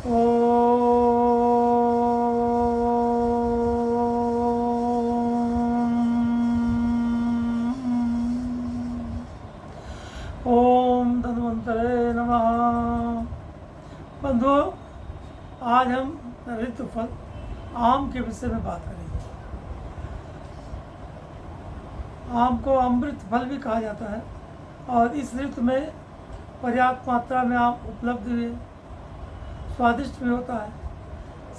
ओम धन्वंतरे नमः। बंधुओं, आज हम ऋतु फल आम के विषय में बात करेंगे। आम को अमृत फल भी कहा जाता है और इस ऋतु में पर्याप्त मात्रा में आम उपलब्ध भी है, स्वादिष्ट भी होता है,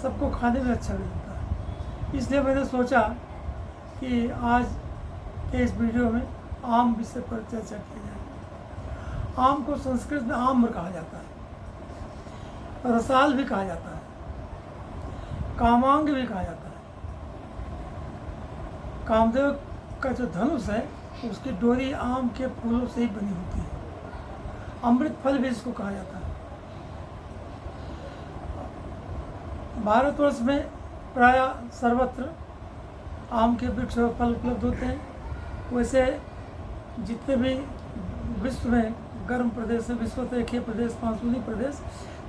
सबको खाने में अच्छा भी लगता है। इसलिए मैंने सोचा कि आज के इस वीडियो में आम विषय पर चर्चा की जाए। आम को संस्कृत में आम्र कहा जाता है, रसाल भी कहा जाता है, कामांग भी कहा जाता है। कामदेव का जो धनुष है उसकी डोरी आम के फूलों से ही बनी होती है। अमृत फल भी इसको कहा जाता है। भारतवर्ष में प्रायः सर्वत्र आम के वृक्ष और फल उपलब्ध होते हैं। वैसे जितने भी विश्व में गर्म प्रदेश है, विश्वतरेखीय प्रदेश, मानसूनी प्रदेश,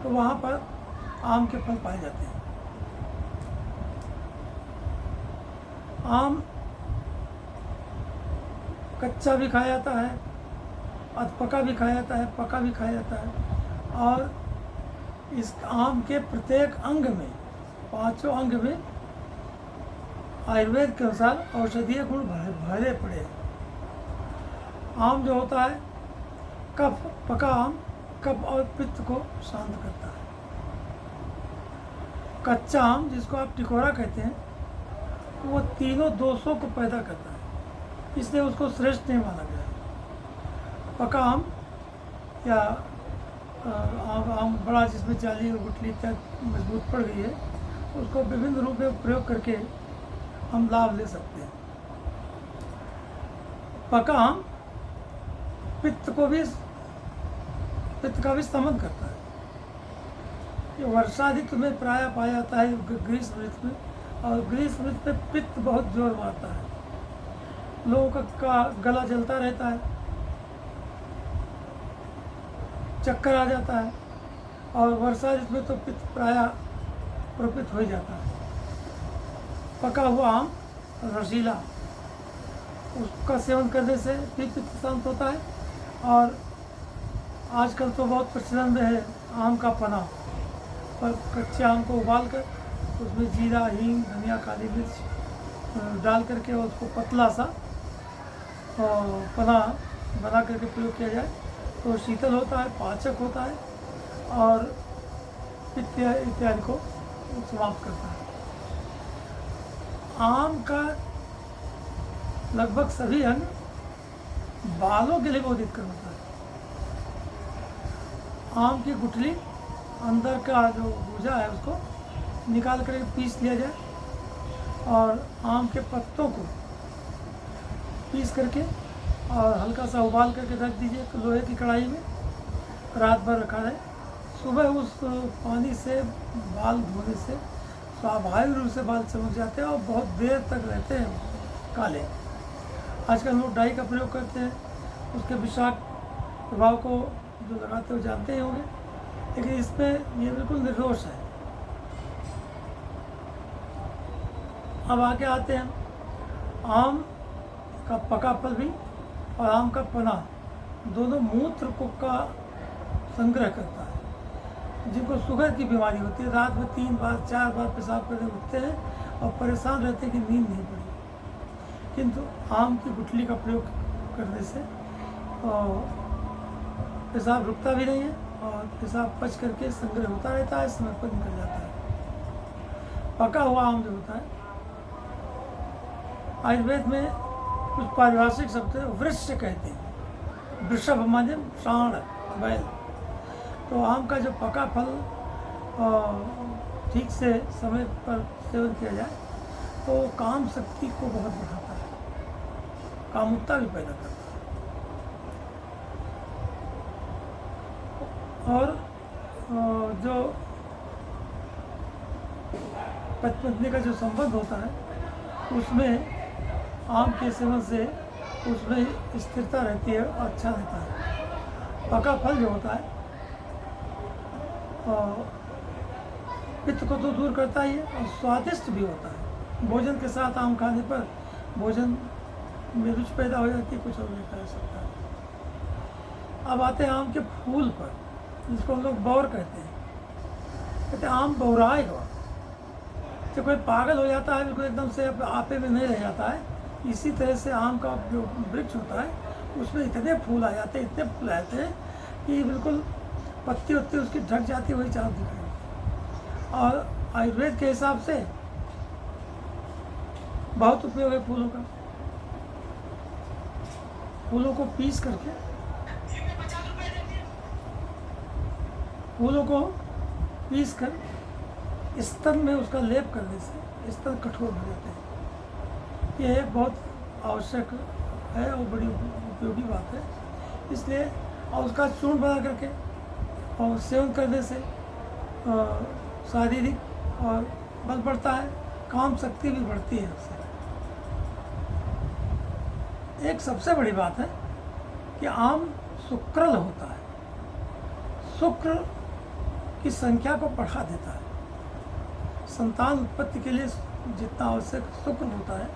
तो वहाँ पर आम के फल पाए जाते हैं। आम कच्चा भी खाया जाता है, अधपका भी खाया जाता है, पका भी खाया जाता है। और इस आम के प्रत्येक अंग में, पांचों अंग में आयुर्वेद के अनुसार औषधीय गुण भरे पड़े हैं। आम जो होता है, कफ, पका आम कफ और पित्त को शांत करता है। कच्चा आम, जिसको आप टिकोरा कहते हैं, वो तीनों दोषों को पैदा करता है, इसलिए उसको श्रेष्ठ नहीं माना गया। पका आम या आम बड़ा, जिसमें जाली और गुठली तक मजबूत पड़ गई है, उसको विभिन्न रूप में प्रयोग करके हम लाभ ले सकते हैं। पका आम पित्त का भी शमन करता है। ये वर्षा ऋतु में प्रायः पाया जाता है, ग्रीष्म ऋतु में, और ग्रीष्म ऋतु में पित्त बहुत जोर मारता है। लोगों का गला जलता रहता है, चक्कर आ जाता है, और वर्षा ऋतु में तो पित्त प्रायः प्रपित हो जाता है। पका हुआ आम रसीला, उसका सेवन करने से भी पित्त शांत होता है। और आजकल तो बहुत प्रचलन में है आम का पना, पर कच्चे आम को उबाल कर उसमें जीरा, हींग, धनिया, काली मिर्च डाल करके उसको पतला सा पना बना करके प्रयोग किया जाए तो शीतल होता है, पाचक होता है और पित्त इत्यादि को समाप्त करता है। आम का लगभग सभी अंग बालों के लिए बहुत हितकर होता है। आम की गुठली, अंदर का जो भूजा है, उसको निकाल कर पीस लिया जाए और आम के पत्तों को पीस करके और हल्का सा उबाल करके रख दीजिए लोहे की कढ़ाई में, रात भर रखा जाए। सुबह उस पानी से बाल धोने से स्वाभाविक रूप से बाल चमक जाते हैं और बहुत देर तक रहते हैं काले। आजकल लोग डाई का प्रयोग करते हैं, उसके विषाक्त प्रभाव को जो लगाते हो जानते ही होंगे, लेकिन इसमें ये बिल्कुल निर्दोष है। अब आगे आते हैं, आम का पका फल भी और आम का पना दोनों मूत्र को का संग्रह करता है। जिनको शुगर की बीमारी होती है, रात में 3 बार 4 बार पेशाब करके उठते हैं और परेशान रहते हैं कि नींद नहीं पड़ी, किंतु आम की गुठली का प्रयोग करने से पेशाब रुकता भी नहीं है और पेशाब पच करके संग्रह होता रहता है, समय पर निकल जाता है। पका हुआ आम जो होता है, आयुर्वेद में कुछ पारिभाषिक शब्द वृक्ष कहते हैं। वृषभ माने साण, बैल। तो आम का जो पका फल ठीक से समय पर सेवन किया जाए तो काम शक्ति को बहुत बढ़ाता है, कामुकता भी पैदा करता है। और जो पति पत्नी का जो संबंध होता है, उसमें आम के सेवन से उसमें स्थिरता रहती है और अच्छा रहता है। पका फल जो होता है पित्त को तो दूर करता ही है और स्वादिष्ट भी होता है। भोजन के साथ आम खाने पर भोजन में रुचि पैदा हो जाती है, कुछ और नहीं कर सकता है। अब आते हैं आम के फूल पर, जिसको हम लोग बौर कहते हैं। कहते हैं आम बौराएगा, तो कोई पागल हो जाता है, बिल्कुल एकदम से आपे में नहीं रह जाता है। इसी तरह से आम का जो वृक्ष होता है उसमें इतने फूल आ जाते हैं, इतने फूल आ जाते हैं कि बिल्कुल पत्ती वत्ती उसकी ढक जाती है, वही चाँद दिखाई। और आयुर्वेद के हिसाब से बहुत उपयोग है फूलों का। फूलों को पीस करके, फूलों को पीस कर स्तन में उसका लेप करने से स्तन कठोर हो जाते हैं। यह एक बहुत आवश्यक है और बड़ी उपयोगी बात है। इसलिए और उसका चूर्ण बना करके और सेवन करने से शारीरिक और बल बढ़ता है, काम शक्ति भी बढ़ती है उससे। एक सबसे बड़ी बात है कि आम सुक्रल होता है, शुक्र की संख्या को बढ़ा देता है। संतान उत्पत्ति के लिए जितना आवश्यक शुक्र होता है,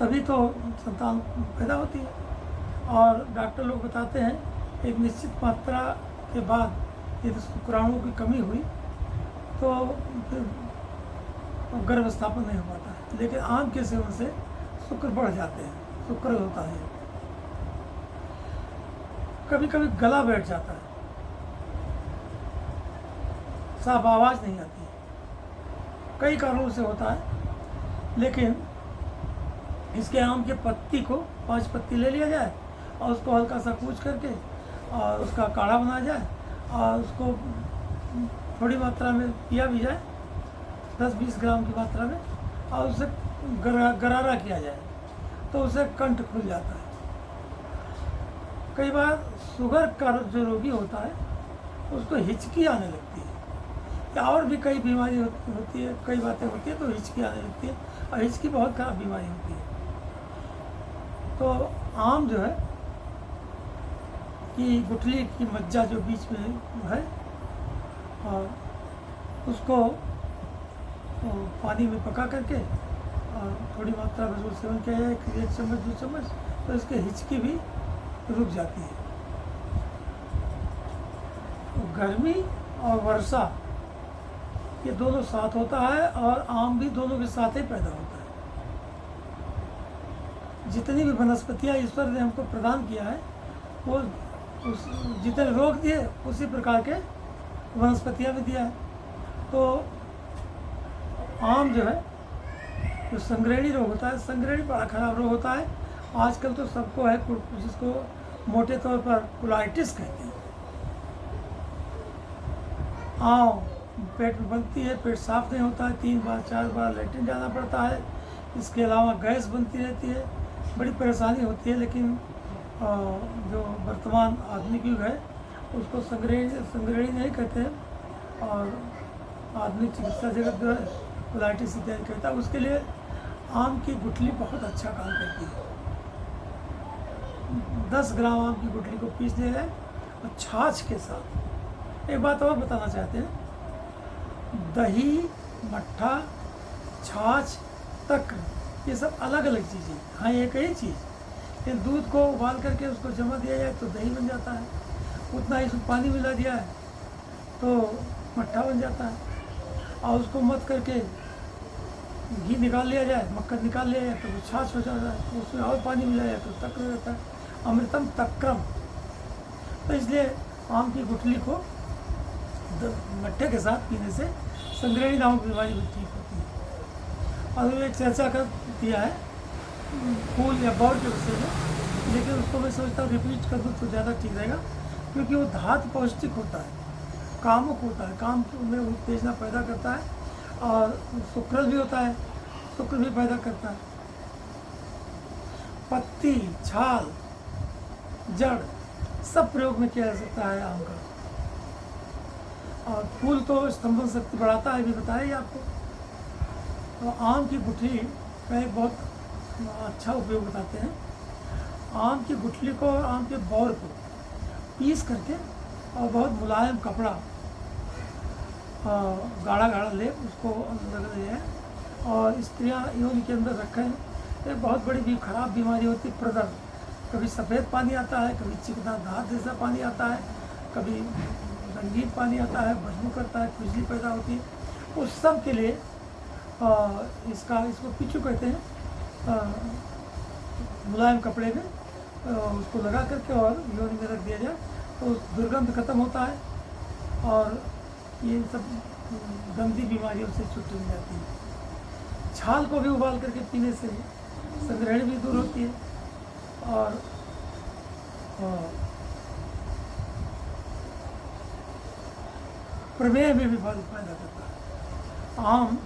तभी तो संतान पैदा होती है। और डॉक्टर लोग बताते हैं एक निश्चित मात्रा के बाद यदि शुक्राणुओं की कमी हुई तो फिर गर्भ स्थापन नहीं हो पाता है। लेकिन आम के सेवन से शुक्र बढ़ जाते हैं, शुक्र होता है। कभी कभी गला बैठ जाता है, साफ आवाज़ नहीं आती, कई कारणों से होता है। लेकिन इसके आम के पत्ती को 5 पत्ती ले लिया जाए और उसको हल्का सा कूच करके और उसका काढ़ा बनाया जाए और उसको थोड़ी मात्रा में पिया भी जाए, 10-20 ग्राम की मात्रा में, और उसे गरारा किया जाए तो उसे कंठ खुल जाता है। कई बार शुगर का जो रोगी होता है उसको हिचकी आने लगती है, या और भी कई बीमारी होती है, कई बातें होती है तो हिचकी आने लगती है, और हिचकी बहुत खराब बीमारी होती है। तो आम जो है कि गुठली की मज्जा जो बीच में है, और उसको पानी में पका करके और थोड़ी मात्रा में जो सेवन किया जाए, 1 चम्मच 2 चम्मच, तो इसकी हिचकी भी रुक जाती है। तो गर्मी और वर्षा ये दोनों साथ होता है, और आम भी दोनों के साथ ही पैदा होता है। जितनी भी वनस्पतियाँ ईश्वर ने हमको प्रदान किया है, वो जितने रोग दिए उसी प्रकार के वनस्पतियाँ भी दिया है। तो आम जो है, जो संग्रहणी रोग होता है, संग्रहणी बड़ा खराब रोग होता है। आजकल तो सबको है, जिसको मोटे तौर पर कोलाइटिस कहते हैं। आम पेट में बनती है, पेट साफ नहीं होता है, 3 बार 4 बार लेटरिन जाना पड़ता है। इसके अलावा गैस बनती रहती है, बड़ी परेशानी होती है। लेकिन जो वर्तमान आधुनिक युग है उसको संग्रहणी नहीं कहते हैं, और आधुनिक चिकित्सा जगत जो है कोलाइटिस इत्यादि कहता है। उसके लिए आम की गुठली बहुत अच्छा काम करती है। 10 ग्राम आम की गुठली को पीस लिया जाए और छाछ के साथ। एक बात और बताना चाहते हैं, दही, मट्ठा, छाछ, तक्र, ये सब अलग अलग चीज़ें, हाँ एक ही चीज़। ये दूध को उबाल करके उसको जमा दिया जाए तो दही बन जाता है, उतना ही उसमें पानी मिला दिया है तो मट्ठा बन जाता है, और उसको मत करके घी निकाल लिया जाए, मक्खन निकाल लिया जाए तो वो छाछ हो जाता है, उसमें और पानी मिला जाए तो तक्र हो जाता है, अमृतम तक्रम। तो इसलिए आम की गुठली को मट्ठे के साथ पीने से संग्रहणी नामक बीमारी भी ठीक होती है। और एक चर्चा कर दिया है फूल या बौर के विषय में, लेकिन उसको मैं सोचता हूँ रिपीट कर दूँ तो ज़्यादा ठीक रहेगा, क्योंकि वो धातु पौष्टिक होता है, कामुक होता है, काम में उत्तेजना पैदा करता है, और शुक्रल भी होता है, शुक्र भी पैदा करता है। पत्ती, छाल, जड़ सब प्रयोग में किया जा सकता है आम का। और फूल तो स्तंभन शक्ति बढ़ाता है, भी बताया ही आपको। तो आम की गुठली का एक बहुत अच्छा उपयोग बताते हैं। आम की गुठली को और आम के बौर को पीस करके और बहुत मुलायम कपड़ा गाढ़ा गाढ़ा लेप उसको लगा दिया है। और स्त्रियाँ योनि के अंदर रखें। एक बहुत बड़ी भी खराब बीमारी होती है प्रदर्भ। कभी सफ़ेद पानी आता है, कभी चिकना दांत जैसा पानी आता है, कभी रंगीन पानी आता है, बदबू करता है, खुजली पैदा होती है। उस सब के लिए इसको पिचू कहते हैं। मुलायम कपड़े में उसको लगा करके और योनि में रख दिया जाए तो दुर्गंध खत्म होता है और ये सब गंदी बीमारियों से छुट्टी मिल जाती है। छाल को भी उबाल करके पीने से संग्रहण भी दूर होती है और प्रमेह में भी फल पैदा करता है। आम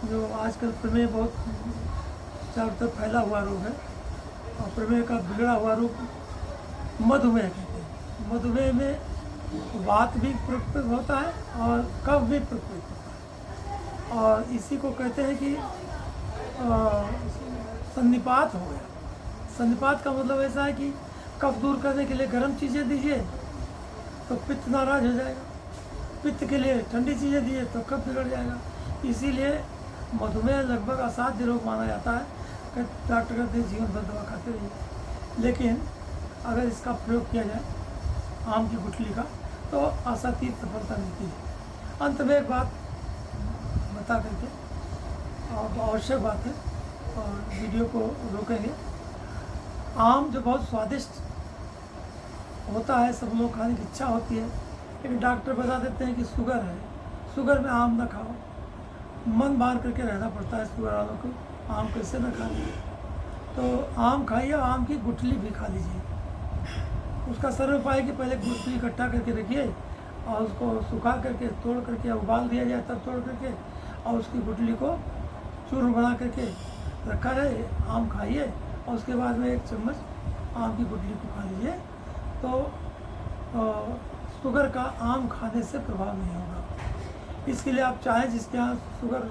जो आजकल प्रमेह बहुत चारों तरफ फैला हुआ रोग है और प्रमेह का बिगड़ा हुआ रूप मधुमेह कहते हैं। मधुमेह में वात भी प्रकोपित होता है और कफ भी प्रकोपित होता है और इसी को कहते हैं कि सन्निपात हो गया। सन्निपात का मतलब ऐसा है कि कफ दूर करने के लिए गर्म चीज़ें दीजिए तो पित्त नाराज हो जाएगा, पित्त के लिए ठंडी चीज़ें दीजिए तो कफ बिगड़ जाएगा। इसीलिए मधुमेह लगभग असाध्य रोग माना जाता है कि डॉक्टर कहते हैं जीवन भर दवा खाते रहिए। लेकिन अगर इसका प्रयोग किया जाए आम की गुठली का तो असातीत सफलता मिलती है। अंत में एक बात बता करके और आवश्यक बात है और वीडियो को रोकेंगे। आम जो बहुत स्वादिष्ट होता है, सब लोग खाने की इच्छा होती है, लेकिन डॉक्टर बता देते हैं कि शुगर है, शुगर में आम ना खाओ। मन मार करके रहना पड़ता है शुगर वालों को, आम कैसे ना खाए। तो आम खाइए, आम की गुठली भी खा लीजिए। उसका सरल उपाय है कि पहले गुठली इकट्ठा करके रखिए और उसको सुखा करके तोड़ करके उबाल दिया जाए, तब तोड़ करके और उसकी गुठली को चूर्ण बना करके रखा रहे। आम खाइए और उसके बाद में 1 चम्मच आम की गुठली को खा लीजिए तो शुगर का आम खाने से प्रभाव नहीं होगा। इसके लिए आप चाहें जिसके यहाँ शुगर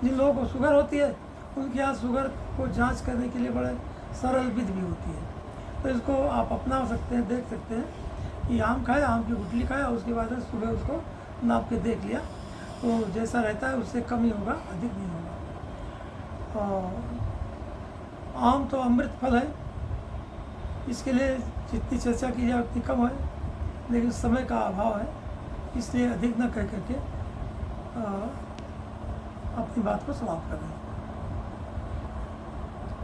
जिन लोगों को शुगर होती है उनके यहाँ शुगर को जांच करने के लिए बड़े सरल विधि भी होती है। तो इसको आप अपना सकते हैं, देख सकते हैं कि आम खाए, आम की गुठली खाए और उसके बाद में सुबह उसको नाप के देख लिया तो जैसा रहता है उससे कम ही होगा, अधिक नहीं होगा। और आम तो अमृत फल है, इसके लिए जितनी चर्चा की जाए उतनी कम है, लेकिन समय का अभाव है, इसलिए अधिक न कह करके अपनी बात को समाप्त कर रहे हैं।